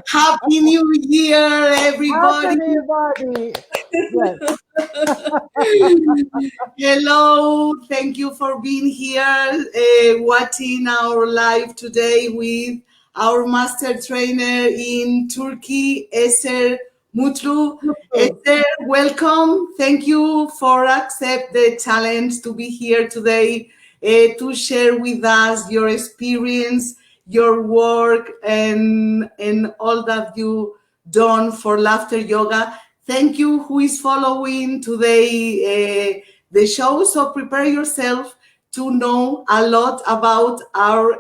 Happy New Year, everybody. Everybody. Yes. Hello, thank you for being here, watching our live today with our master trainer in Turkey, Eser Mutlu. Eser, welcome. Thank you for accept the challenge to be here today to share with us your experience, your work, and all that you done for laughter yoga. Thank you who is following today the show. So prepare yourself to know a lot about our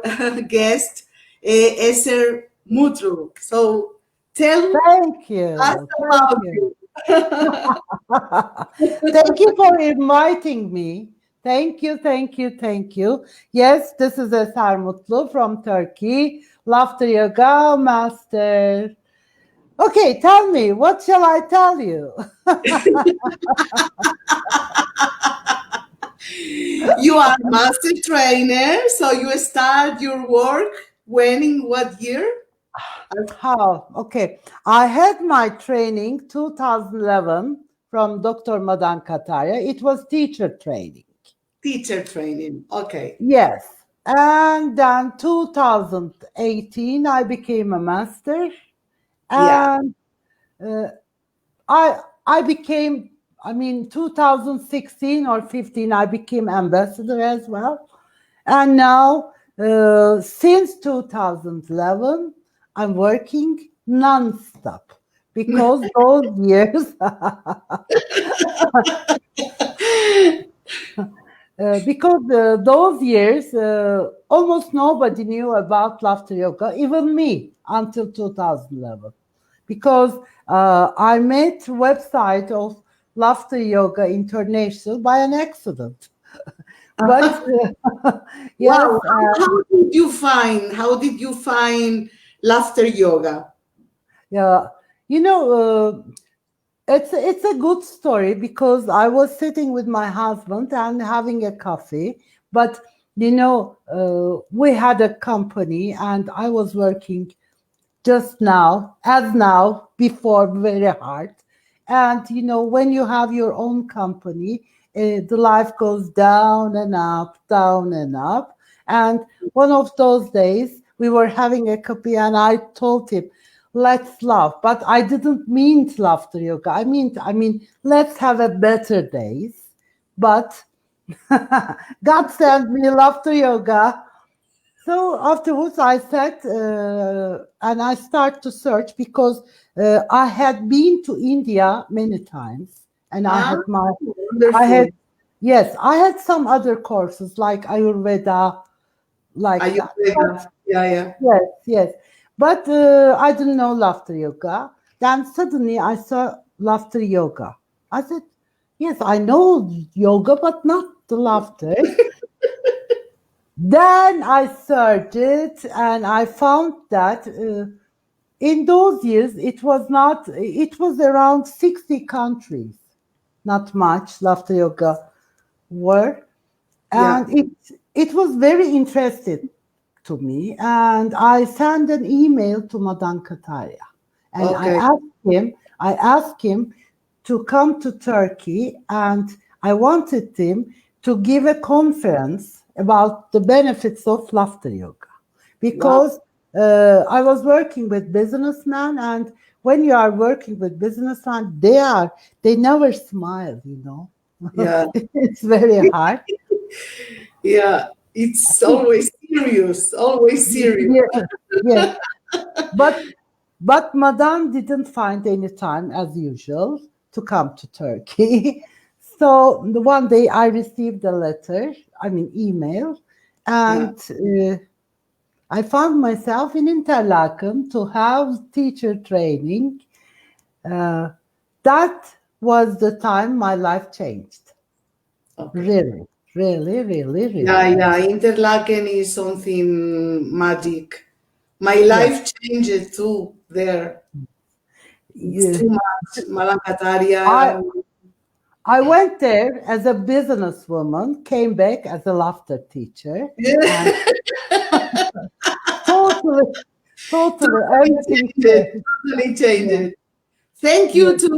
guest, Eser Mutlu. So tell Thank you. us about you. Thank you for inviting me. Thank you, thank you, thank you. Yes, this is Eser Mutlu from Turkey, laughter yoga master. Okay, tell me, what shall I tell you? You are master trainer, so you start your work when, in what year? How? Okay, I had my training 2011 from Dr. Madan Kataria. It was teacher training. Teacher training. Okay. Yes. And then 2018, I became a master. Yeah. And I became, 2016 or 15, I became ambassador as well. And now, since 2011, I'm working non-stop because those years, almost nobody knew about laughter yoga, even me, until 2011. Because I met website of Laughter Yoga International by an accident. But yes, Wow. How did you find laughter yoga? yeah, it's a good story because I was sitting with my husband and having a coffee, but we had a company and I was working just now, as now, before, very hard. And when you have your own company, the life goes down and up, down and up. And one of those days, we were having a coffee, and I told him, "Let's laugh." But I didn't mean laughter yoga. I mean, let's have a better days. But God sent me laughter yoga. So afterwards, I sat and I started to search because I had been to India many times, and I had Wonderful. yes, I had some other courses like Ayurveda, like that. Ayurveda. Yeah. Yes, yes, but I didn't know laughter yoga. Then suddenly I saw laughter yoga. I said, "Yes, I know yoga, but not the laughter." Then I searched it and I found that in those years it was around 60 countries, not much, laughter yoga were. Yeah. And it was very interesting to me. And I sent an email to Madan Kataria and Okay. I asked him to come to Turkey, and I wanted him to give a conference about the benefits of laughter yoga Wow. because I was working with businessmen, and when you are working with businessmen, they never smile. Yeah. It's very hard. Yeah. It's always serious, always serious. Yeah, yeah. But Madan didn't find any time, as usual, to come to Turkey. So the one day I received a letter, I mean email, Yeah. and I found myself in Interlaken to have teacher training. Uh, that was the time my life changed. Okay. Really, really, really, Yeah, really. yeah. Interlaken is something magic. My Yes. life changed too there. It's Yeah. too much. Madan I Kataria. I went there as a businesswoman, came back as a laughter teacher, and Yeah. totally, totally Totally everything changed. changed. Totally Yeah, changed. Thank yeah. you to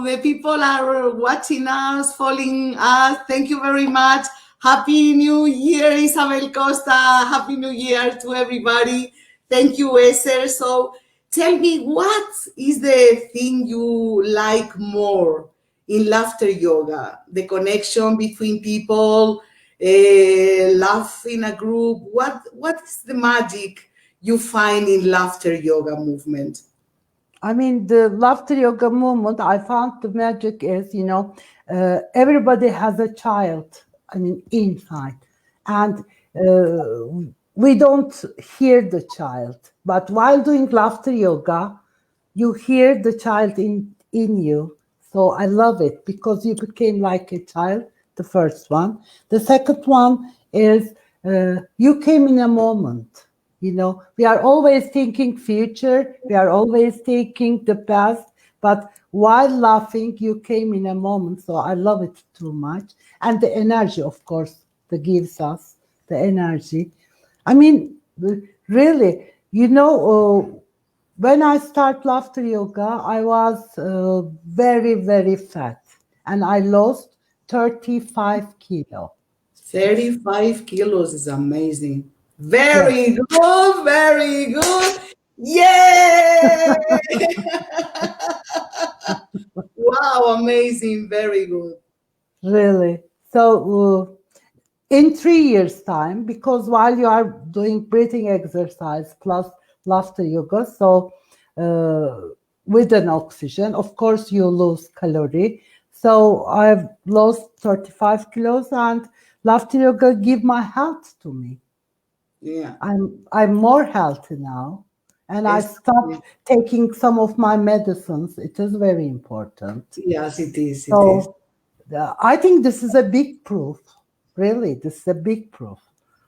the people are watching us, following us. Thank you very much. Happy New Year, Isabel Costa. Happy New Year to everybody. Thank you, Eser. So tell me, what is the thing you like more in laughter yoga? The connection between people, laugh in a group. What is the magic you find in laughter yoga movement? I mean, the laughter yoga movement, I found the magic is, everybody has a child, I mean, inside. And we don't hear the child. But while doing laughter yoga, you hear the child in you. So I love it because you became like a child, the first one. The second one is you came in a moment. We are always thinking future, we are always thinking the past, but while laughing, you came in a moment. So I love it too much. And the energy, of course, that gives us the energy. I mean, really, when I start laughter yoga, I was very, very fat, and I lost 35 kilo. 35 kilos is amazing. Yes, Very good, very good. Yay! Wow, amazing, very good. really. So in 3 years' time, because while you are doing breathing exercise plus laughter yoga, so uh, with an oxygen, of course, you lose calorie. So I've lost 35 kilos, and laughter yoga give my health to me. Yeah. I'm more healthy now, and I Yes, stopped taking some of my medicines. It is very important. yes, it is. It is. So I think this is a big proof. Really, this is a big proof.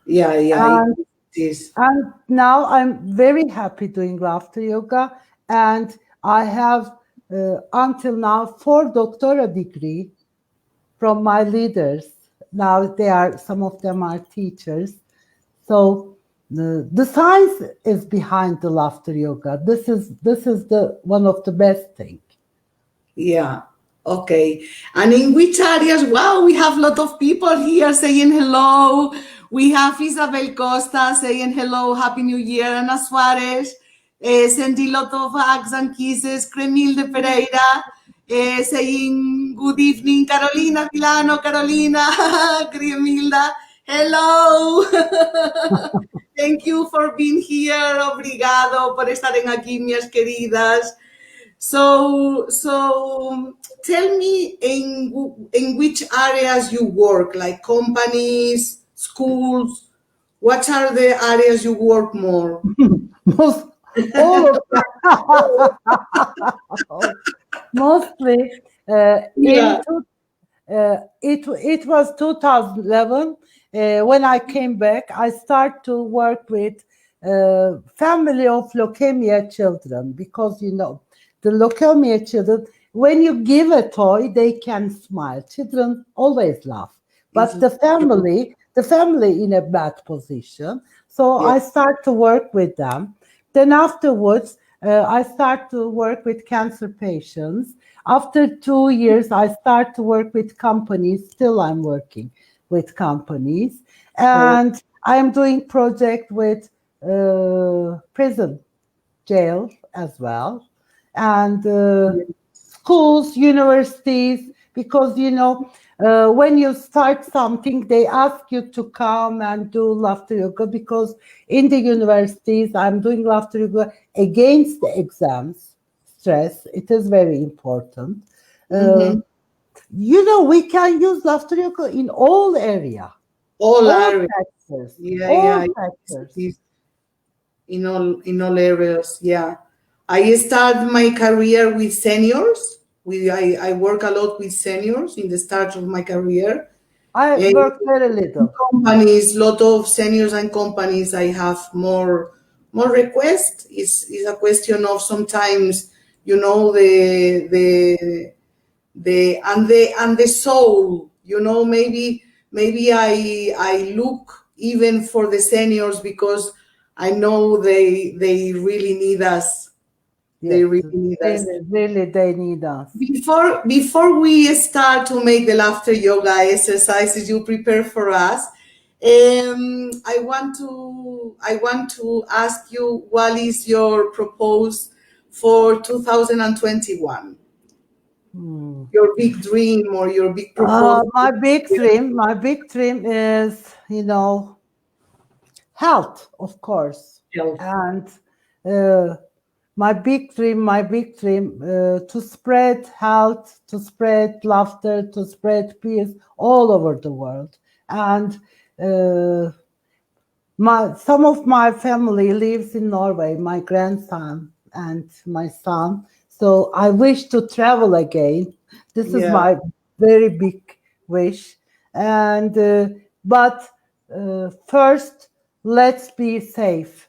Yeah, yeah, it And is. and now I'm very happy doing laughter yoga, and I have until now 4 doctorate degree from my leaders. Now they are some of them are teachers. So the science is behind the laughter yoga. This is the one of the best thing. Yeah. Okay. And in which areas? Wow, we have a lot of people here saying hello. We have Isabel Costa saying hello, Happy New Year. Ana Suarez sending a lot of hugs and kisses. Cremilde Pereira saying good evening. Carolina Milano, Carolina, Cremilda. Hello. Thank you for being here. Obrigado por estar aquí, minhas queridas. So tell me in which areas you work, like companies, schools. What are the areas you work more? Most all of mostly Yeah, it was 2011 when I came back. I start to work with family of leukemia children because the leukemia children. When you give a toy, they can smile. Children always laugh, it's but the family in a bad position. So yeah, I start to work with them. Then afterwards, I start to work with cancer patients. After 2 years, I start to work with companies. Still, I'm working with companies, correct. and I'm doing project with prison, jail as well, and schools, universities. because when you start something, they ask you to come and do laughter yoga, because in the universities I'm doing laughter yoga against the exams stress. It is very important. uh, Mm-hmm. we can use laughter yoga in all area, All all areas. factors, Yeah, all yeah. factors. It's in all areas. Yeah. I start my career with seniors. I work a lot with seniors in the start of my career. I And work very in little. companies, lot of seniors and companies, I have more requests. It's a question of sometimes, the soul. Maybe I look even for the seniors because I know they really need us. They Yes, really need us. really, really, they need us. Before we start to make the laughter yoga exercises you prepare for us, I want to ask you, what is your propose for 2021? Hmm. Your big dream or your big proposal? My big dream is, health, of course, Health. and uh, my big dream to spread health, to spread laughter, to spread peace all over the world. And uh, some of my family lives in Norway, my grandson and my son. So I wish to travel again. This is Yeah, my very big wish. And but first, let's be safe,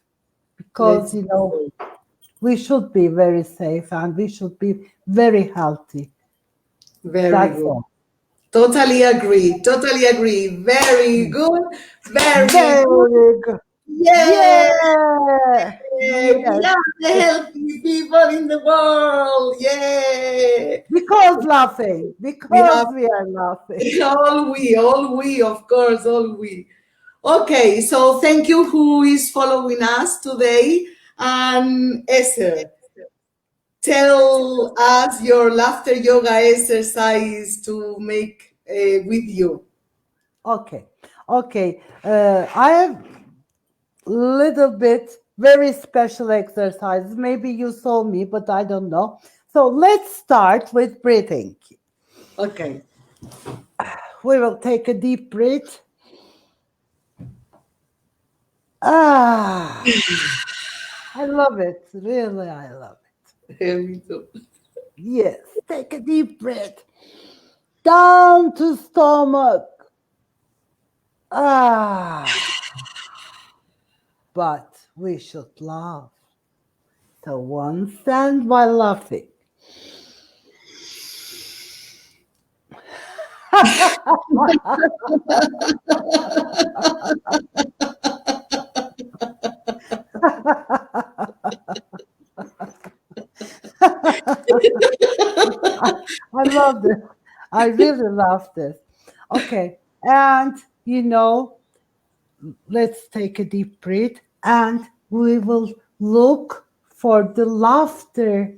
because let's we should be very safe and we should be very healthy. very That's good. all. Totally agree. Totally agree. Very good. Very good. Very good. Yay! Yeah. We Yes. are the healthy people in the world. Yay! Because laughing, We because have we are laughing. all we, of course, all we. Okay, so thank you who is following us today. And Eser, tell us your laughter yoga exercise to make with you. Okay, okay. I have little bit very special exercises. Maybe you saw me, but I don't know. So let's start with breathing. Okay. We will take a deep breath. Ah, I love it. Really, I love it. Here we go. Yes, take a deep breath. Down to stomach. Ah, but we should laugh. So one stand while laughing. I love this. I really love this. Okay. And, let's take a deep breath and we will look for the laughter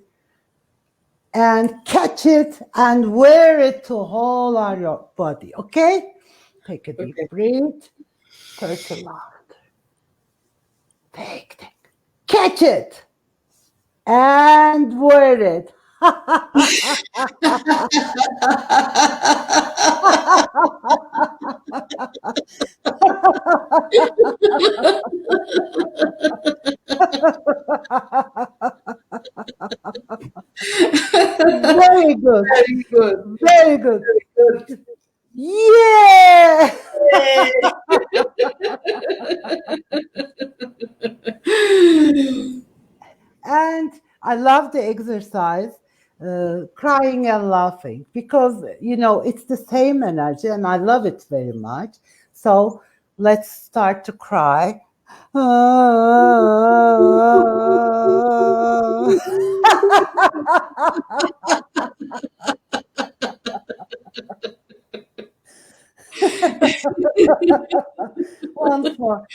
and catch it and wear it to whole our body. Okay? Take a deep Okay. breath. Search a laughter. Take. Catch it and wear it. Very good. Very good. Very good. Very Yeah. good. And I love the exercise, crying and laughing, because, it's the same energy and I love it very much. So let's start to cry. Once more.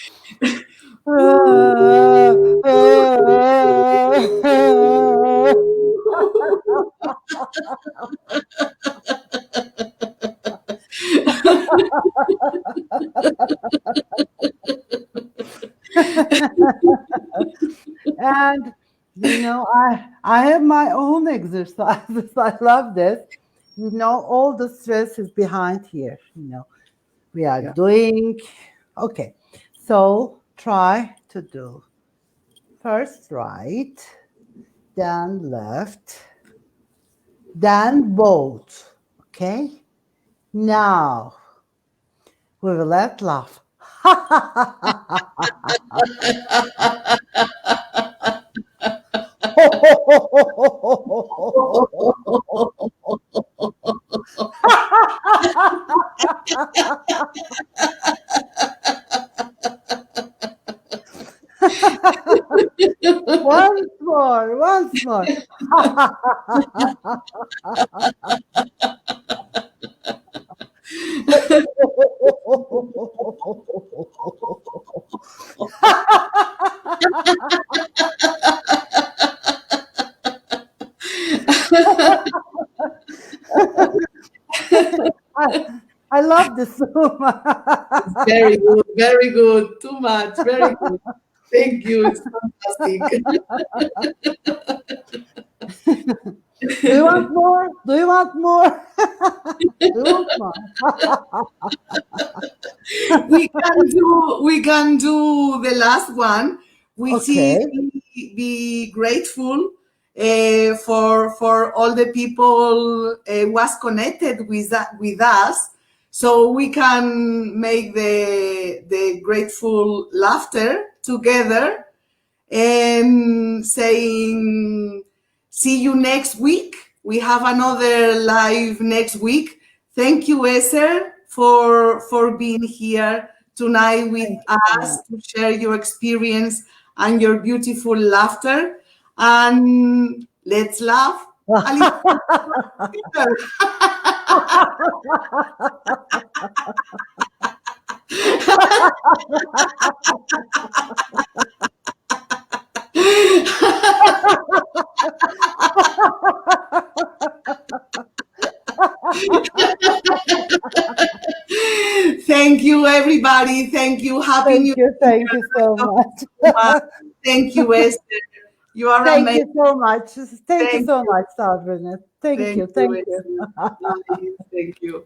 And I have my own exercises. I love this. All the stress is behind here. We are Yeah. doing okay. So try to do first right, then left, then both. Okay. Now we will let laugh. Once more, once more. I, I love this so much. Very good, very good. Too much, very good. Thank you. It's fantastic. Do you want more? Do you want more? Do you want more? We can do the last one, which is Okay. be grateful for all the people was connected with us, so we can make the grateful laughter together and saying, see you next week. We have another live next week. Thank you, Eser, for being here tonight with Thank you so us much. to share your experience and your beautiful laughter. And let's laugh a little bit. Thank you, everybody. Thank you. Happy New Thank you so much. Year. Thank you, Esther. You are Thank amazing. you so much. Thank you Thank so you. much, Sabrina. Thank Thank you. you, Thank you. Esther. Nice. Thank you.